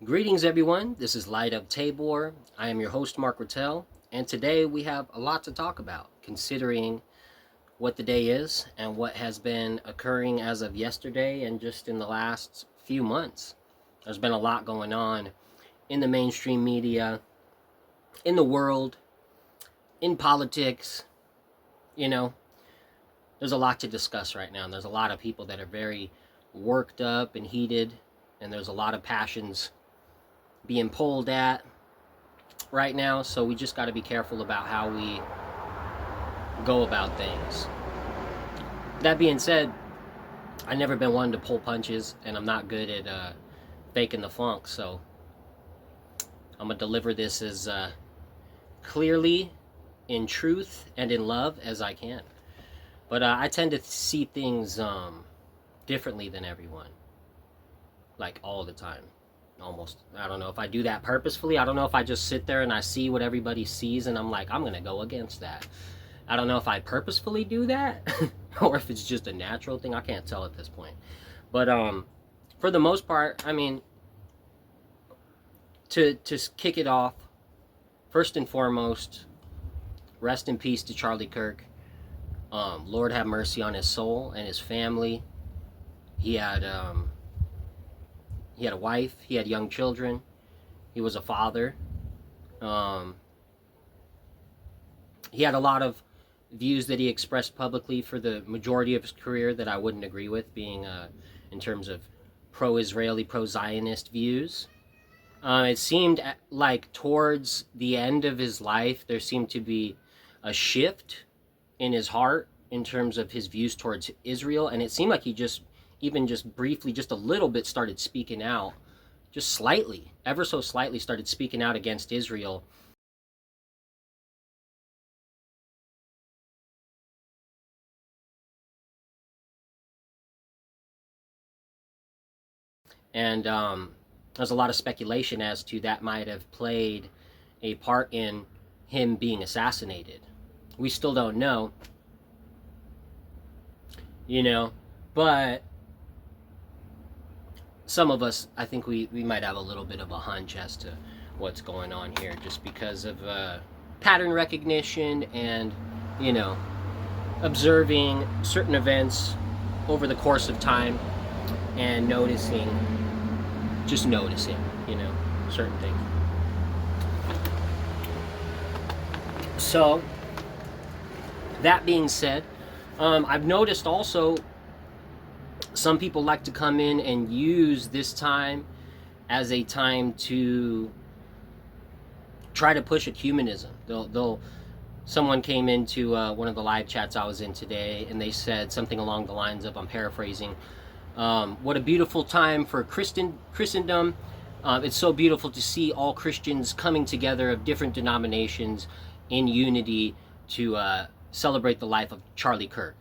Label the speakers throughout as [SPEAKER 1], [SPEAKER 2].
[SPEAKER 1] Greetings, everyone. This is Light of Tabor. I am your host, Mark Rattel, and today we have a lot to talk about, considering what the day is and what has been occurring as of yesterday and just in the last few months. There's been a lot going on in the mainstream media, in the world, in politics. You know, there's a lot to discuss right now, and there's a lot of people that are very worked up and heated, and there's a lot of passions being pulled at right now, so we just got to be careful about how we go about things. That being said, I've never been one to pull punches, and I'm not good at faking the funk, so I'm gonna deliver this as clearly, in truth, and in love as I can. But I tend to see things differently than everyone, like all the time. Almost, I don't know if I do that purposefully. I don't know if I just sit there and I see what everybody sees and I'm like, I'm gonna go against that. I don't know if I purposefully do that or if it's just a natural thing. I can't tell at this point. But for the most part, I mean, to kick it off, first and foremost, rest in peace to Charlie Kurk. Lord have mercy on his soul and his family. He had a wife. He had young children. He was a father. He had a lot of views that he expressed publicly for the majority of his career that I wouldn't agree with, being in terms of pro-Israeli, pro-Zionist views. It seemed like towards the end of his life, there seemed to be a shift in his heart in terms of his views towards Israel, and it seemed like he just, even just briefly, just a little bit, started speaking out, just slightly, ever so slightly, started speaking out against Israel. And there's a lot of speculation as to that might have played a part in him being assassinated. We still don't know, but some of us, I think we might have a little bit of a hunch as to what's going on here, just because of pattern recognition and, observing certain events over the course of time and just noticing, certain things. So, that being said, I've noticed also some people like to come in and use this time as a time to try to push ecumenism. Someone came into one of the live chats I was in today, and they said something along the lines of, I'm paraphrasing, what a beautiful time for Christendom. It's so beautiful to see all Christians coming together of different denominations in unity to celebrate the life of Charlie Kurk.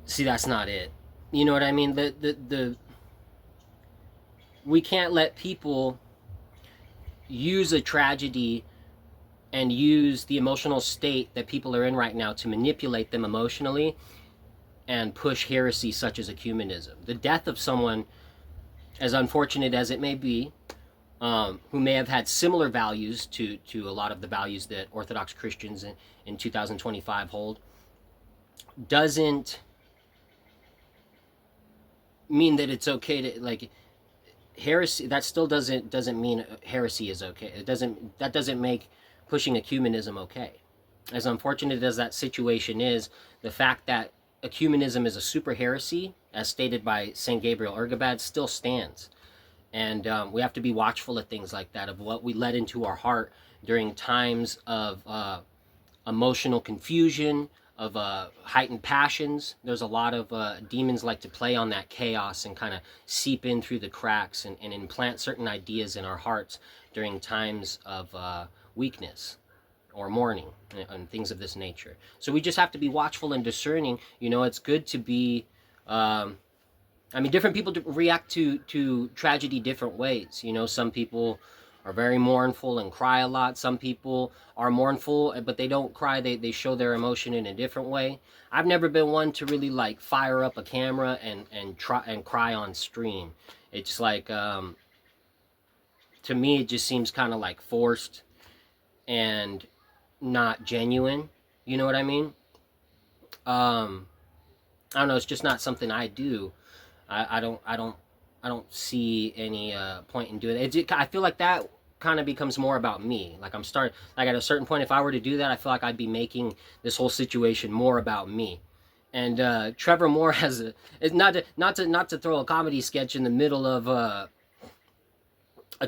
[SPEAKER 1] See, that's not it. You know what I mean? We can't let people use a tragedy and use the emotional state that people are in right now to manipulate them emotionally and push heresy such as ecumenism. The death of someone, as unfortunate as it may be, who may have had similar values to a lot of the values that Orthodox Christians in 2025 hold, doesn't mean that it's okay to, like, heresy. That still doesn't mean heresy is okay. That doesn't make pushing ecumenism okay. As unfortunate as that situation is, the fact that ecumenism is a super heresy, as stated by Saint Gabriel Ergabad, still stands. And we have to be watchful of things like that, of what we let into our heart during times of emotional confusion, of heightened passions. There's a lot of demons like to play on that chaos and kind of seep in through the cracks and implant certain ideas in our hearts during times of weakness or mourning and things of this nature. So we just have to be watchful and discerning. It's good to be different people react to tragedy different ways. Some people are very mournful and cry a lot. Some people are mournful, but they don't cry. They show their emotion in a different way. I've never been one to really like fire up a camera and try and cry on stream. It's like, to me, it just seems kind of like forced and not genuine. You know what I mean? I don't know. It's just not something I do. I don't see any point in doing it. I feel like that kind of becomes more about me. Like like at a certain point, if I were to do that, I feel like I'd be making this whole situation more about me. And Trevor Moore has it's not to throw a comedy sketch in the middle of a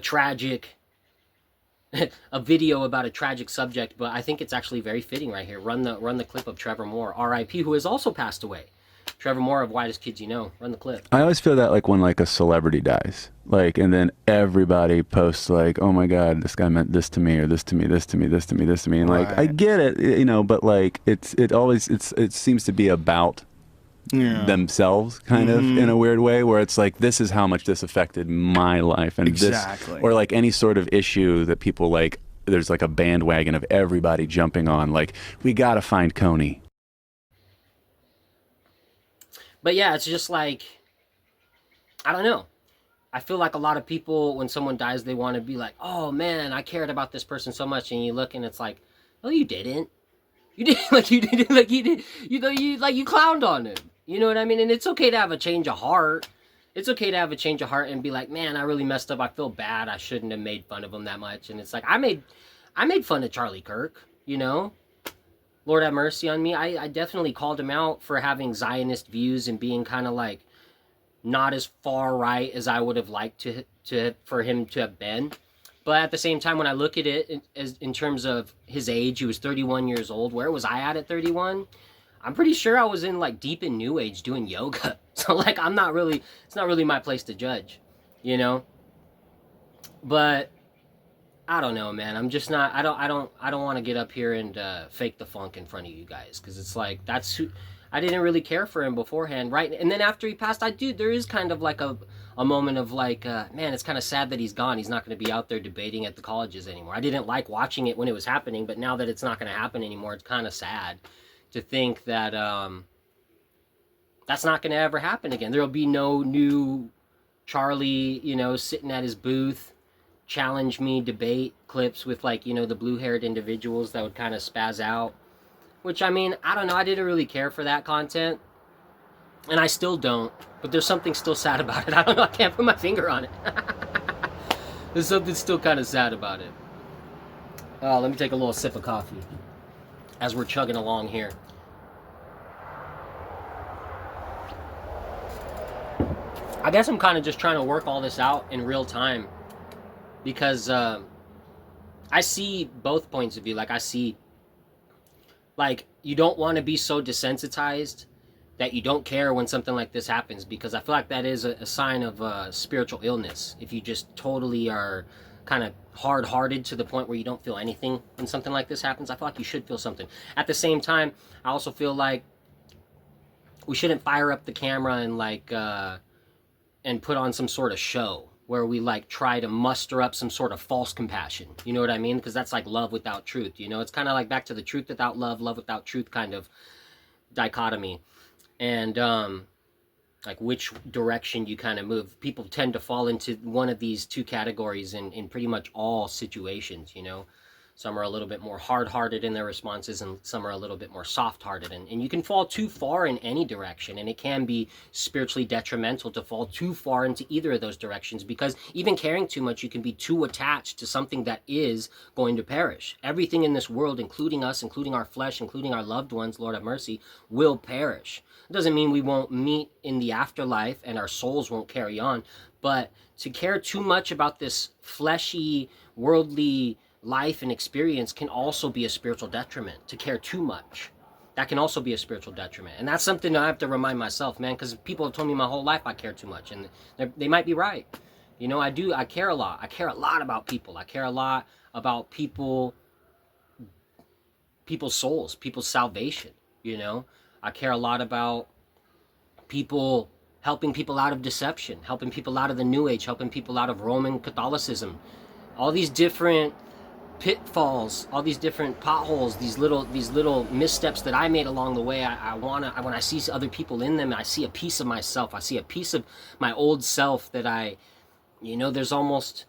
[SPEAKER 1] tragic a video about a tragic subject, but I think it's actually very fitting right here. Run the clip of Trevor Moore, R.I.P., who has also passed away. Trevor Moore of Whitest Kids You Know. Run the clip.
[SPEAKER 2] I always feel that like when like a celebrity dies, like, and then everybody posts like, "Oh my God, this guy meant this to me, or this to me, this to me, this to me, this to me," and like I
[SPEAKER 3] Right.
[SPEAKER 2] get it, you know, but like it seems to be about
[SPEAKER 3] Yeah.
[SPEAKER 2] themselves kind of in a weird way, where it's like, this is how much this affected my life, and
[SPEAKER 3] Exactly.
[SPEAKER 2] this, or like any sort of issue that people like, there's like a bandwagon of everybody jumping on, like, we gotta find Coney.
[SPEAKER 1] But yeah, it's just like, I don't know. I feel like a lot of people, when someone dies, they want to be like, "Oh man, I cared about this person so much," and you look and it's like, "Oh, you didn't. You did like you did like you did. You know, you like you clowned on him. You know what I mean? And it's okay to have a change of heart. It's okay to have a change of heart and be like, man, I really messed up. I feel bad. I shouldn't have made fun of him that much. And it's like I made fun of Charlie Kirk. You know, Lord have mercy on me. I definitely called him out for having Zionist views and being kind of like not as far right as I would have liked to for him to have been. But at the same time, when I look at it in terms of his age, he was 31 years old. Where was I at 31? I'm pretty sure I was in like deep in New Age doing yoga. So like it's not really my place to judge, you know? But I don't know, man. I'm just not. I don't want to get up here and fake the funk in front of you guys, because it's like that's who. I didn't really care for him beforehand, right? And then after he passed, I do. There is kind of like a moment of like, man, it's kind of sad that he's gone. He's not going to be out there debating at the colleges anymore. I didn't like watching it when it was happening, but now that it's not going to happen anymore, it's kind of sad to think that that's not going to ever happen again. There'll be no new Charlie, you know, sitting at his booth, challenge me debate clips with like, you know, the blue-haired individuals that would kind of spaz out. Which, I mean, I don't know. I didn't really care for that content, and I still don't. But there's something still sad about it. I don't know. I can't put my finger on it. There's something still kind of sad about it. Let me take a little sip of coffee as we're chugging along here. I guess I'm kind of just trying to work all this out in real time, because I see both points of view. Like, I see, like, you don't want to be so desensitized that you don't care when something like this happens, because I feel like that is a sign of spiritual illness. If you just totally are kind of hard-hearted to the point where you don't feel anything when something like this happens, I feel like you should feel something. At the same time, I also feel like we shouldn't fire up the camera and like and put on some sort of show where we like try to muster up some sort of false compassion. You know what I mean? Because that's like love without truth. You know, it's kind of like back to the truth without love, love without truth kind of dichotomy. And like which direction you kind of move. People tend to fall into one of these two categories in pretty much all situations, you know. Some are a little bit more hard-hearted in their responses, and some are a little bit more soft-hearted. And you can fall too far in any direction, and it can be spiritually detrimental to fall too far into either of those directions, because even caring too much, you can be too attached to something that is going to perish. Everything in this world, including us, including our flesh, including our loved ones, Lord have mercy, will perish. It doesn't mean we won't meet in the afterlife and our souls won't carry on, but to care too much about this fleshy, worldly life and experience can also be a spiritual detriment. To care too much, that can also be a spiritual detriment. And that's something I have to remind myself, man, because people have told me my whole life I care too much, and they might be right. You know, I care a lot. I care a lot about people. I care a lot about people's souls, people's salvation. You know, I care a lot about people, helping people out of deception, helping people out of the New Age, helping people out of Roman Catholicism, all these different pitfalls, all these different potholes, these little missteps that I made along the way. When I see other people in them, I see a piece of myself. I see a piece of my old self that there's almost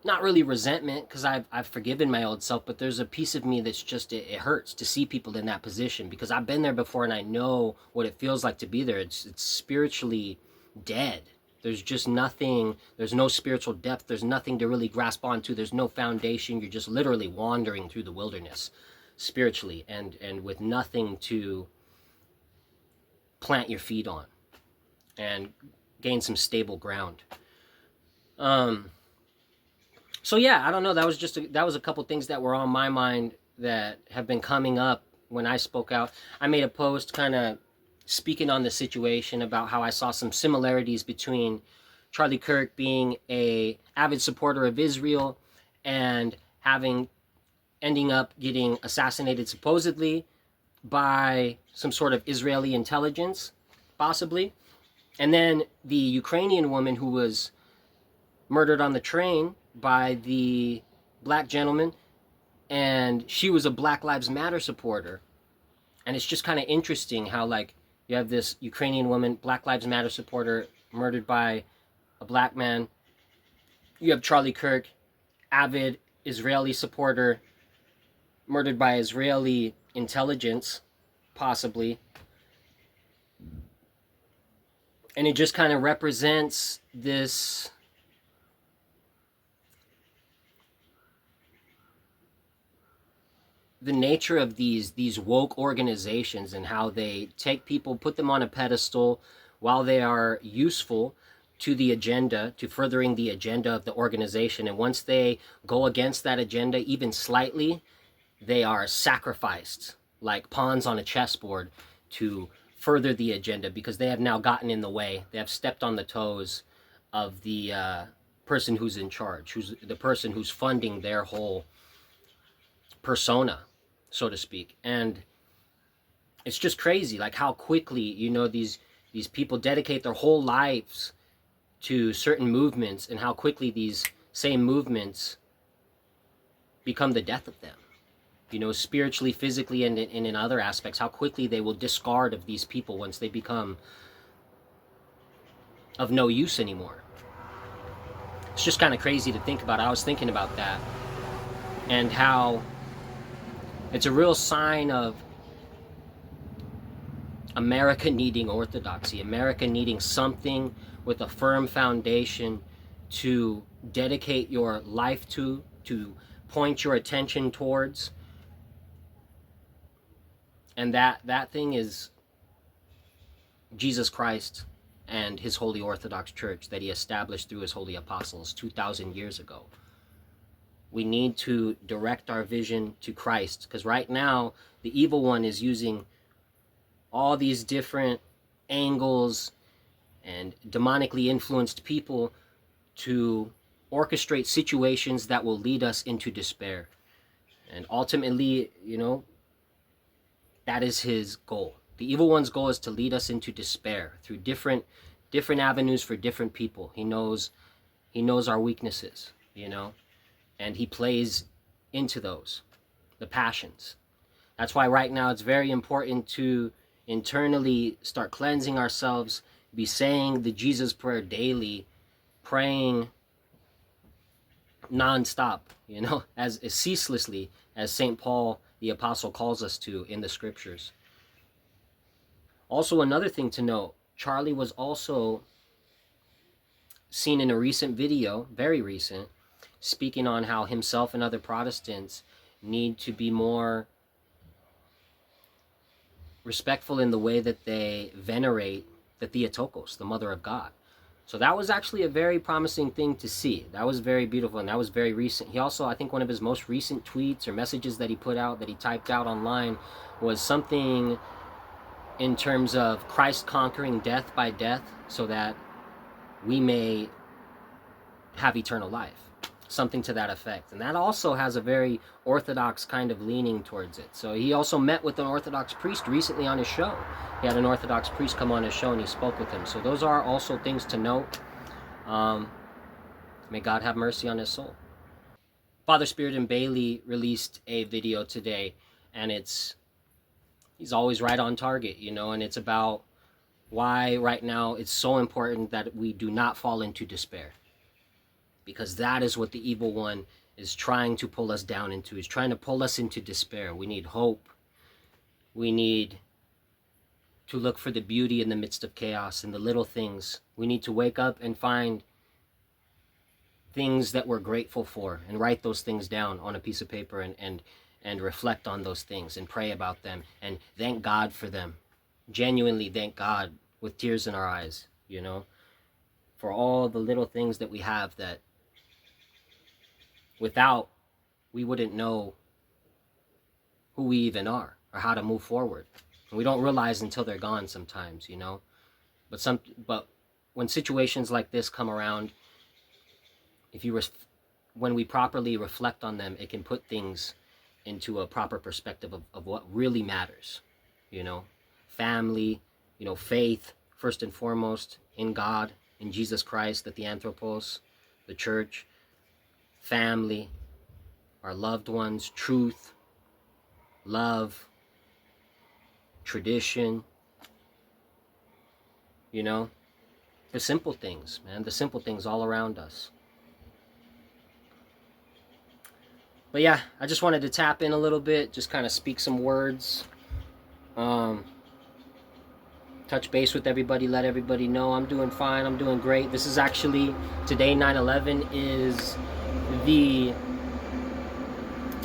[SPEAKER 1] not really resentment, because I've forgiven my old self, but there's a piece of me that's just, it hurts to see people in that position, because I've been there before and I know what it feels like to be there. It's spiritually dead. There's just nothing, there's no spiritual depth, there's nothing to really grasp onto, there's no foundation. You're just literally wandering through the wilderness spiritually, and with nothing to plant your feet on and gain some stable ground. So yeah, I don't know, that was a couple things that were on my mind that have been coming up when I spoke out. I made a post kind of speaking on the situation about how I saw some similarities between Charlie Kurk being a avid supporter of Israel and ending up getting assassinated supposedly by some sort of Israeli intelligence, possibly. And then the Ukrainian woman who was murdered on the train by the black gentleman, and she was a Black Lives Matter supporter. And it's just kind of interesting how, like, you have this Ukrainian woman, Black Lives Matter supporter, murdered by a black man. You have Charlie Kurk, avid Israeli supporter, murdered by Israeli intelligence, possibly. And it just kind of represents this the nature of these woke organizations, and how they take people, put them on a pedestal while they are useful to the agenda, to furthering the agenda of the organization. And once they go against that agenda even slightly, they are sacrificed like pawns on a chessboard to further the agenda, because they have now gotten in the way. They have stepped on the toes of the person who's in charge, who's the person who's funding their whole persona, so to speak. And it's just crazy, like, how quickly, these people dedicate their whole lives to certain movements, and how quickly these same movements become the death of them. Spiritually, physically, and in other aspects, how quickly they will discard of these people once they become of no use anymore. It's just kind of crazy to think about. I was thinking about that, and how it's a real sign of America needing orthodoxy, America needing something with a firm foundation to dedicate your life to point your attention towards. And that thing is Jesus Christ and his Holy Orthodox Church that he established through his holy apostles 2,000 years ago. We need to direct our vision to Christ, because right now the evil one is using all these different angles and demonically influenced people to orchestrate situations that will lead us into despair. And ultimately, that is his goal. The evil one's goal is to lead us into despair through different avenues for different people. He knows our weaknesses, and he plays into those, the passions. That's why right now it's very important to internally start cleansing ourselves, be saying the Jesus prayer daily, praying nonstop, as ceaselessly as St. Paul the apostle calls us to in the scriptures. Also, another thing to note, Charlie was also seen in a recent video, very recent, speaking on how himself and other Protestants need to be more respectful in the way that they venerate the Theotokos, the Mother of God. So that was actually a very promising thing to see. That was very beautiful, and that was very recent. He also, I think one of his most recent tweets or messages that he put out, that he typed out online, was something in terms of Christ conquering death by death so that we may have eternal life. Something to that effect. And that also has a very Orthodox kind of leaning towards it. So he also met with an Orthodox priest recently on his show. He had an Orthodox priest come on his show and he spoke with him. So those are also things to note. May God have mercy on his soul. Father Spirit and Bailey released a video today, and he's always right on target, you know, and it's about why right now it's so important that we do not fall into despair, because that is what the evil one is trying to pull us down into. He's trying to pull us into despair. We need hope. We need to look for the beauty in the midst of chaos and the little things. We need to wake up and find things that we're grateful for and write those things down on a piece of paper and reflect on those things and pray about them and thank God for them. Genuinely thank God with tears in our eyes, you know, for all the little things that we have that without we wouldn't know who we even are or how to move forward. And we don't realize until they're gone sometimes, you know. But when situations like this come around, when we properly reflect on them, it can put things into a proper perspective of what really matters, you know. Family, you know, faith, first and foremost, in God, in Jesus Christ, the Theanthropos, the church, family, our loved ones, truth, love, tradition, you know, the simple things, man, the simple things all around us. But yeah, I just wanted to tap in a little bit, just kind of speak some words, touch base with everybody, let everybody know I'm doing fine, I'm doing great. This is actually, today 9/11 is the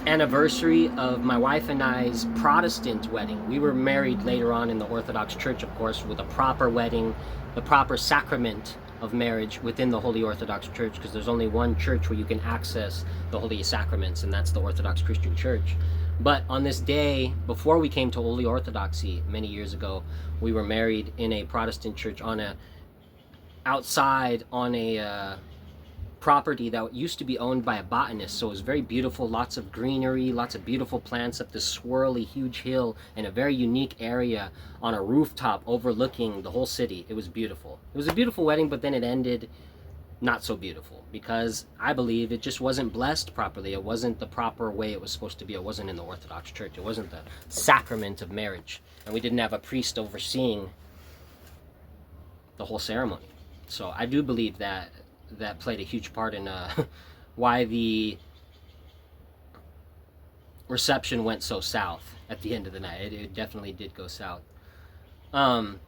[SPEAKER 1] anniversary of my wife and I's Protestant wedding. We were married later on in the Orthodox Church, of course, with a proper wedding, the proper sacrament of marriage within the Holy Orthodox Church, because there's only one church where you can access the Holy Sacraments, and that's the Orthodox Christian Church. But on this day, before we came to Holy Orthodoxy many years ago, we were married in a Protestant church outside on a property that used to be owned by a botanist. So it was very beautiful, lots of greenery, lots of beautiful plants up this swirly huge hill in a very unique area on a rooftop overlooking the whole city. It was beautiful. It was a beautiful wedding, but then it ended not so beautiful because I believe it just wasn't blessed properly. It wasn't the proper way it was supposed to be. It wasn't in the Orthodox Church. It wasn't the sacrament of marriage, and we didn't have a priest overseeing the whole ceremony. So I do believe that played a huge part in why the reception went so south at the end of the night. It definitely did go south. But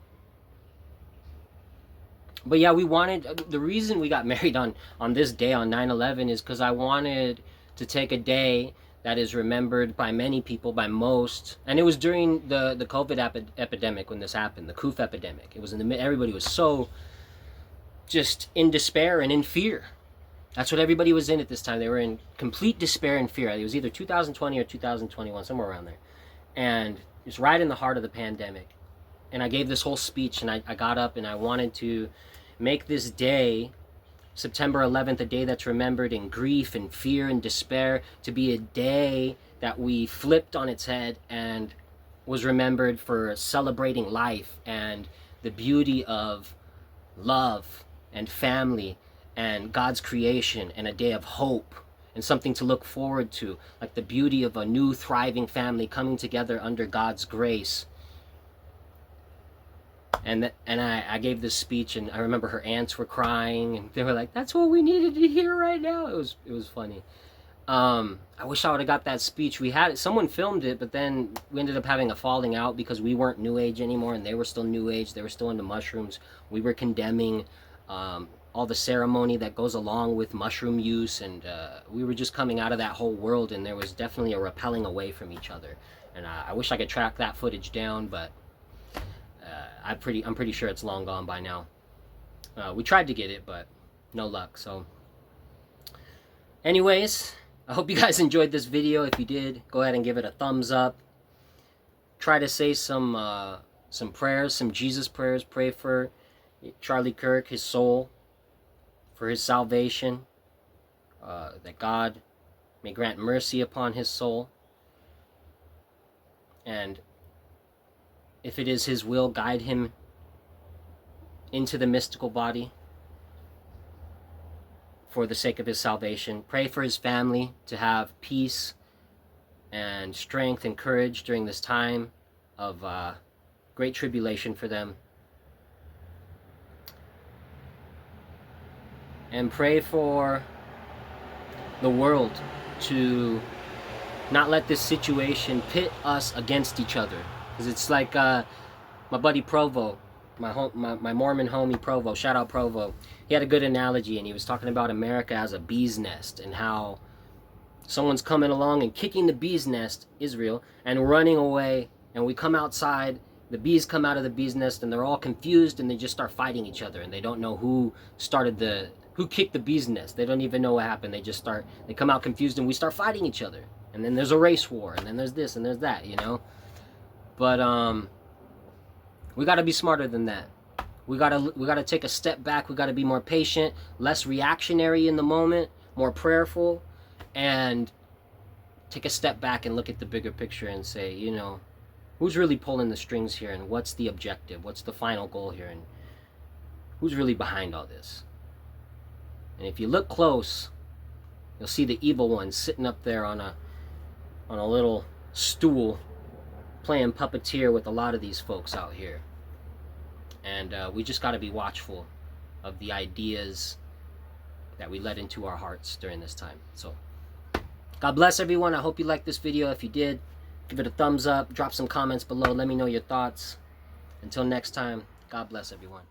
[SPEAKER 1] yeah, the reason we got married on this day, on 9/11, is because I wanted to take a day that is remembered by many people, by most, and it was during the COVID epidemic when this happened, the COOF epidemic. It was everybody was so just in despair and in fear. That's what everybody was in at this time. They were in complete despair and fear. It was either 2020 or 2021, somewhere around there. And it was right in the heart of the pandemic. And I gave this whole speech, and I got up and I wanted to make this day, September 11th, a day that's remembered in grief and fear and despair, to be a day that we flipped on its head and was remembered for celebrating life and the beauty of love and family and God's creation, and a day of hope and something to look forward to, like the beauty of a new thriving family coming together under God's grace. And I gave this speech, and I remember her aunts were crying, and they were like, "That's what we needed to hear right now." It was funny. I wish I would have got that speech. Someone filmed it, but then we ended up having a falling out because we weren't New Age anymore, and they were still New Age. They were still into mushrooms. We were condemning all the ceremony that goes along with mushroom use, and we were just coming out of that whole world, and there was definitely a repelling away from each other. And I wish I could track that footage down, but I'm pretty sure it's long gone by now. We tried to get it, but no luck. So anyways, I hope you guys enjoyed this video. If you did, go ahead and give it a thumbs up. Try to say some prayers, some Jesus prayers. Pray for Charlie Kurk, his soul, for his salvation, that God may grant mercy upon his soul, and if it is his will, guide him into the mystical body for the sake of his salvation. Pray for his family to have peace and strength and courage during this time of great tribulation for them. And pray for the world to not let this situation pit us against each other. Because it's like my buddy Provo, my Mormon homie Provo, shout out Provo. He had a good analogy, and he was talking about America as a bee's nest, and how someone's coming along and kicking the bee's nest, Israel, and running away, and we come outside, the bees come out of the bee's nest, and they're all confused, and they just start fighting each other, and they don't know who kicked the bee's nest. They don't even know what happened. They come out confused, and we start fighting each other. And then there's a race war, and then there's this, and there's that, you know? But we got to be smarter than that. We got to take a step back. We got to be more patient, less reactionary in the moment, more prayerful, and take a step back and look at the bigger picture and say, you know, who's really pulling the strings here, and what's the objective? What's the final goal here, and who's really behind all this? And if you look close, you'll see the evil one sitting up there on a little stool, playing puppeteer with a lot of these folks out here. And we just got to be watchful of the ideas that we let into our hearts during this time. So, God bless everyone. I hope you liked this video. If you did, give it a thumbs up, drop some comments below, let me know your thoughts. Until next time, God bless everyone.